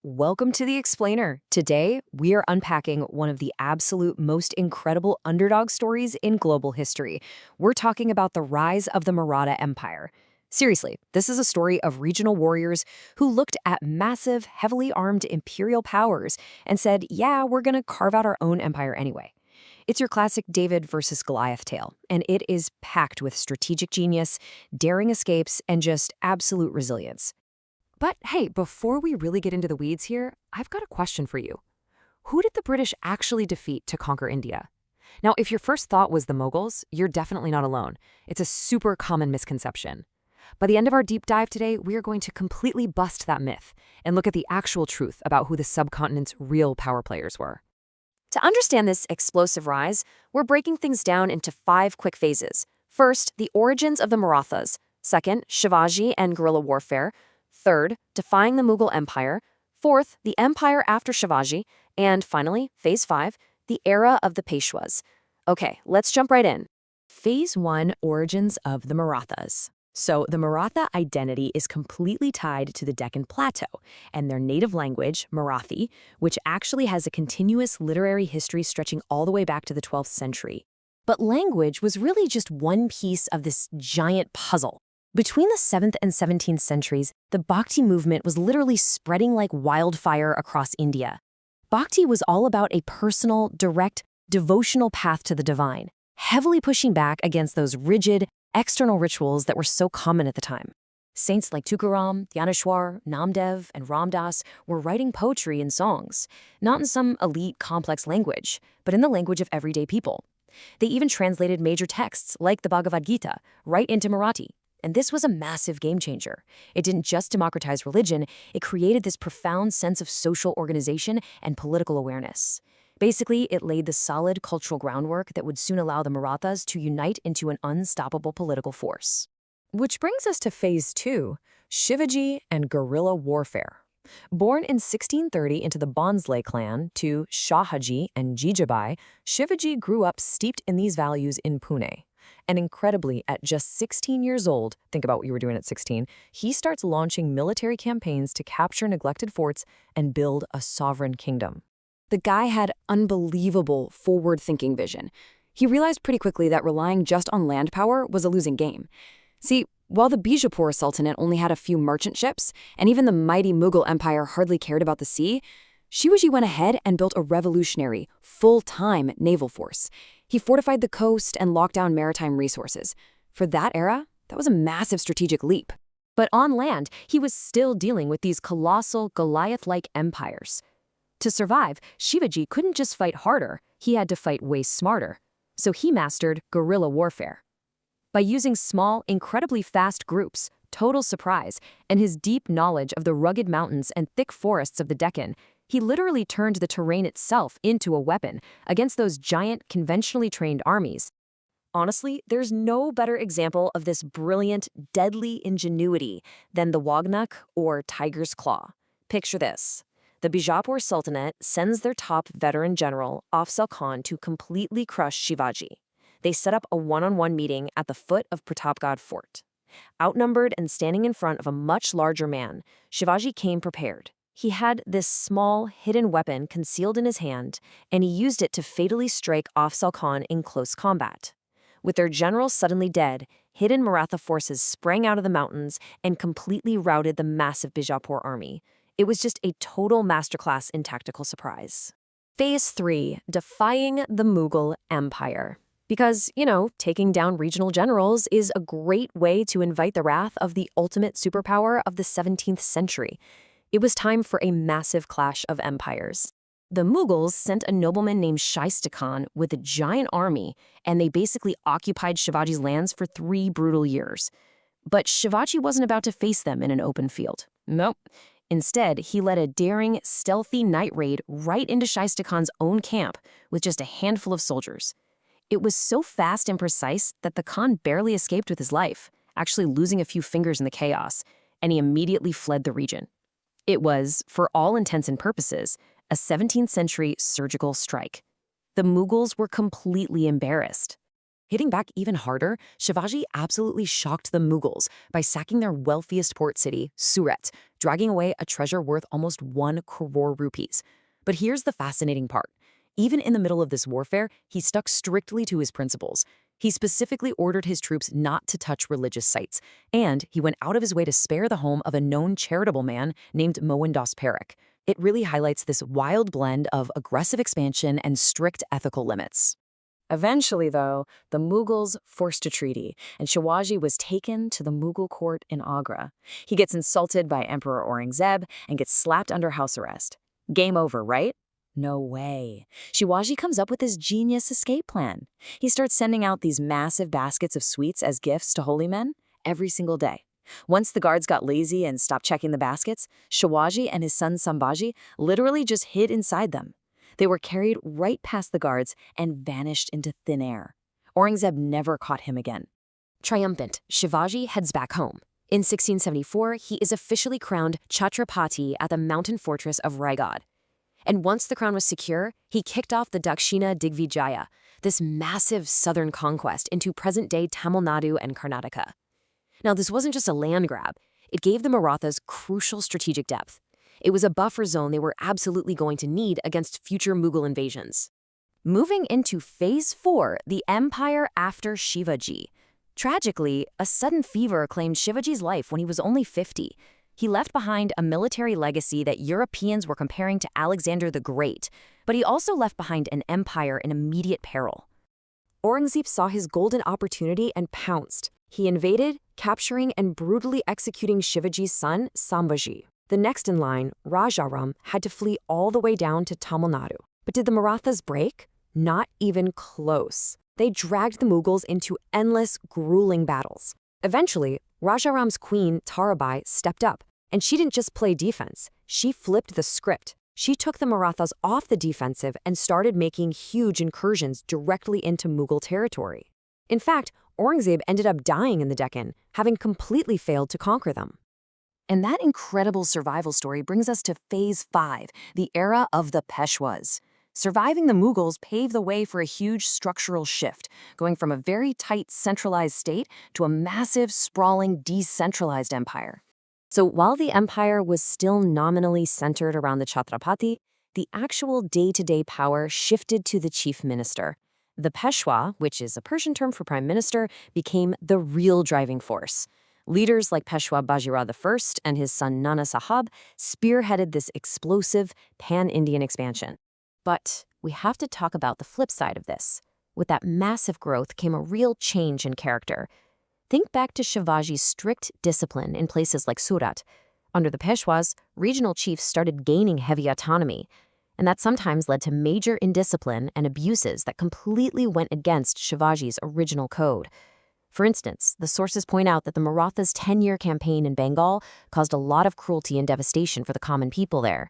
Welcome to The Explainer. Today, we are unpacking one of the absolute most incredible underdog stories in global history. We're talking about the rise of the Maratha Empire. Seriously, this is a story of regional warriors who looked at massive, heavily armed imperial powers and said, yeah, we're going to carve out our own empire anyway. It's your classic David versus Goliath tale, and it is packed with strategic genius, daring escapes, and just absolute resilience. But hey, before we really get into the weeds here, I've got a question for you. Who did the British actually defeat to conquer India? Now, if your first thought was the Mughals, you're definitely not alone. It's a super common misconception. By the end of our deep dive today, we are going to completely bust that myth and look at the actual truth about who the subcontinent's real power players were. To understand this explosive rise, we're breaking things down into 5 quick phases. First, the origins of the Marathas. Second, Shivaji and guerrilla warfare. Third, defying the Mughal Empire. Fourth, the empire after Shivaji. And finally, Phase 5, the era of the Peshwas. Okay, let's jump right in. Phase 1, origins of the Marathas. So the Maratha identity is completely tied to the Deccan Plateau and their native language, Marathi, which actually has a continuous literary history stretching all the way back to the 12th century. But language was really just one piece of this giant puzzle. Between the 7th and 17th centuries, the Bhakti movement was literally spreading like wildfire across India. Bhakti was all about a personal, direct, devotional path to the divine, heavily pushing back against those rigid, external rituals that were so common at the time. Saints like Tukaram, Dyaneshwar, Namdev, and Ramdas were writing poetry and songs, not in some elite, complex language, but in the language of everyday people. They even translated major texts, like the Bhagavad Gita, right into Marathi. And this was a massive game changer. It didn't just democratize religion, it created this profound sense of social organization and political awareness. Basically, it laid the solid cultural groundwork that would soon allow the Marathas to unite into an unstoppable political force. Which brings us to Phase 2, Shivaji and guerrilla warfare. Born in 1630 into the Bhonsle clan to Shahaji and Jijabai, Shivaji grew up steeped in these values in Pune. And incredibly, at just 16 years old, think about what you were doing at 16, he starts launching military campaigns to capture neglected forts and build a sovereign kingdom. The guy had unbelievable forward-thinking vision. He realized pretty quickly that relying just on land power was a losing game. See, while the Bijapur Sultanate only had a few merchant ships, and even the mighty Mughal Empire hardly cared about the sea, Shivaji went ahead and built a revolutionary, full-time naval force. He fortified the coast and locked down maritime resources. For that era, that was a massive strategic leap. But on land, he was still dealing with these colossal, Goliath-like empires. To survive, Shivaji couldn't just fight harder, he had to fight way smarter. So he mastered guerrilla warfare. By using small, incredibly fast groups, total surprise, and his deep knowledge of the rugged mountains and thick forests of the Deccan, he literally turned the terrain itself into a weapon against those giant, conventionally trained armies. Honestly, there's no better example of this brilliant, deadly ingenuity than the Wagnak or Tiger's Claw. Picture this. The Bijapur Sultanate sends their top veteran general, Afzal Khan, to completely crush Shivaji. They set up a one-on-one meeting at the foot of Pratapgarh Fort. Outnumbered and standing in front of a much larger man, Shivaji came prepared. He had this small, hidden weapon concealed in his hand, and he used it to fatally strike Afzal Khan in close combat. With their general suddenly dead, hidden Maratha forces sprang out of the mountains and completely routed the massive Bijapur army. It was just a total masterclass in tactical surprise. Phase 3, defying the Mughal Empire. Because, taking down regional generals is a great way to invite the wrath of the ultimate superpower of the 17th century. It was time for a massive clash of empires. The Mughals sent a nobleman named Shaista Khan with a giant army, and they basically occupied Shivaji's lands for 3 brutal years. But Shivaji wasn't about to face them in an open field. Nope. Instead, he led a daring, stealthy night raid right into Shaista Khan's own camp with just a handful of soldiers. It was so fast and precise that the Khan barely escaped with his life, actually losing a few fingers in the chaos, and he immediately fled the region. It was, for all intents and purposes, a 17th century surgical strike. The Mughals were completely embarrassed. Hitting back even harder, Shivaji absolutely shocked the Mughals by sacking their wealthiest port city, Surat, dragging away a treasure worth almost 1 crore rupees. But here's the fascinating part. Even in the middle of this warfare, he stuck strictly to his principles. He specifically ordered his troops not to touch religious sites, and he went out of his way to spare the home of a known charitable man named Mohandas Parekh. It really highlights this wild blend of aggressive expansion and strict ethical limits. Eventually, though, the Mughals forced a treaty, and Shivaji was taken to the Mughal court in Agra. He gets insulted by Emperor Aurangzeb and gets slapped under house arrest. Game over, right? No way. Shivaji comes up with his genius escape plan. He starts sending out these massive baskets of sweets as gifts to holy men every single day. Once the guards got lazy and stopped checking the baskets, Shivaji and his son Sambhaji literally just hid inside them. They were carried right past the guards and vanished into thin air. Aurangzeb never caught him again. Triumphant, Shivaji heads back home. In 1674, he is officially crowned Chhatrapati at the mountain fortress of Raigad. And once the crown was secure, he kicked off the Dakshina Digvijaya, this massive southern conquest into present-day Tamil Nadu and Karnataka. Now, this wasn't just a land grab. It gave the Marathas crucial strategic depth. It was a buffer zone they were absolutely going to need against future Mughal invasions. Moving into Phase 4, the empire after Shivaji. Tragically, a sudden fever claimed Shivaji's life when he was only 50. He left behind a military legacy that Europeans were comparing to Alexander the Great, but he also left behind an empire in immediate peril. Aurangzeb saw his golden opportunity and pounced. He invaded, capturing and brutally executing Shivaji's son, Sambhaji. The next in line, Rajaram, had to flee all the way down to Tamil Nadu. But did the Marathas break? Not even close. They dragged the Mughals into endless, grueling battles. Eventually, Rajaram's queen, Tarabai, stepped up, and she didn't just play defense. She flipped the script. She took the Marathas off the defensive and started making huge incursions directly into Mughal territory. In fact, Aurangzeb ended up dying in the Deccan, having completely failed to conquer them. And that incredible survival story brings us to Phase 5, the era of the Peshwas. Surviving the Mughals paved the way for a huge structural shift, going from a very tight centralized state to a massive, sprawling, decentralized empire. So while the empire was still nominally centered around the Chhatrapati, the actual day-to-day power shifted to the chief minister. The Peshwa, which is a Persian term for prime minister, became the real driving force. Leaders like Peshwa Bajirao I and his son Nana Sahib spearheaded this explosive pan-Indian expansion. But we have to talk about the flip side of this. With that massive growth came a real change in character. Think back to Shivaji's strict discipline in places like Surat. Under the Peshwas, regional chiefs started gaining heavy autonomy, and that sometimes led to major indiscipline and abuses that completely went against Shivaji's original code. For instance, the sources point out that the Marathas' 10-year campaign in Bengal caused a lot of cruelty and devastation for the common people there.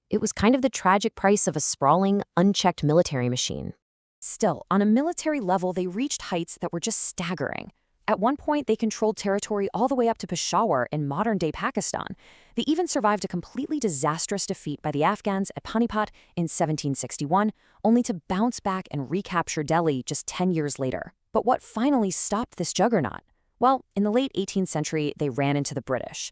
It was kind of the tragic price of a sprawling, unchecked military machine. Still, on a military level, they reached heights that were just staggering. At one point, they controlled territory all the way up to Peshawar in modern-day Pakistan. They even survived a completely disastrous defeat by the Afghans at Panipat in 1761, only to bounce back and recapture Delhi just 10 years later. But what finally stopped this juggernaut? Well, in the late 18th century, they ran into the British.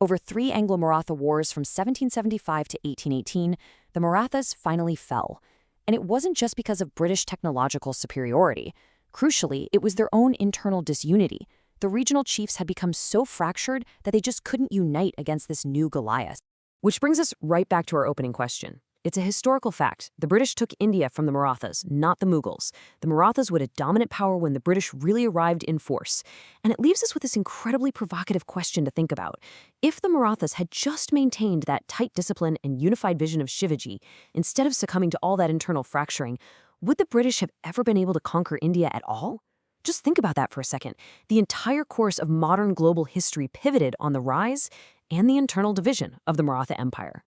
Over 3 Anglo-Maratha wars from 1775 to 1818, the Marathas finally fell. And it wasn't just because of British technological superiority. Crucially, it was their own internal disunity. The regional chiefs had become so fractured that they just couldn't unite against this new Goliath. Which brings us right back to our opening question. It's a historical fact. The British took India from the Marathas, not the Mughals. The Marathas were a dominant power when the British really arrived in force. And it leaves us with this incredibly provocative question to think about. If the Marathas had just maintained that tight discipline and unified vision of Shivaji, instead of succumbing to all that internal fracturing, would the British have ever been able to conquer India at all? Just think about that for a second. The entire course of modern global history pivoted on the rise and the internal division of the Maratha Empire.